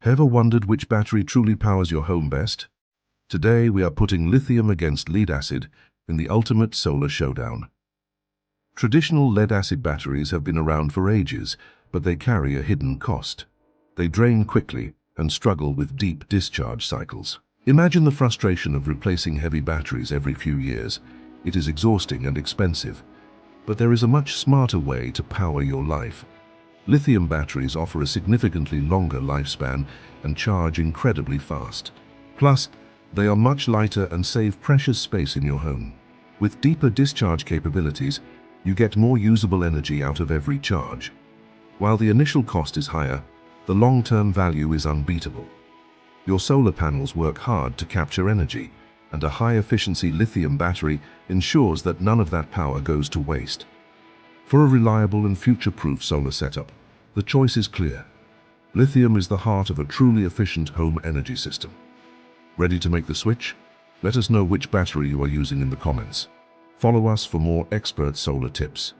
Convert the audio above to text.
Ever wondered which battery truly powers your home best? Today we are putting lithium against lead-acid in the ultimate solar showdown. Traditional lead-acid batteries have been around for ages, but they carry a hidden cost. They drain quickly and struggle with deep discharge cycles. Imagine the frustration of replacing heavy batteries every few years. It is exhausting and expensive, but there is a much smarter way to power your life. Lithium batteries offer a significantly longer lifespan and charge incredibly fast. Plus, they are much lighter and save precious space in your home. With deeper discharge capabilities, you get more usable energy out of every charge. While the initial cost is higher, the long-term value is unbeatable. Your solar panels work hard to capture energy, and a high-efficiency lithium battery ensures that none of that power goes to waste. For a reliable and future-proof solar setup, the choice is clear. Lithium is the heart of a truly efficient home energy system. Ready to make the switch? Let us know which battery you are using in the comments. Follow us for more expert solar tips.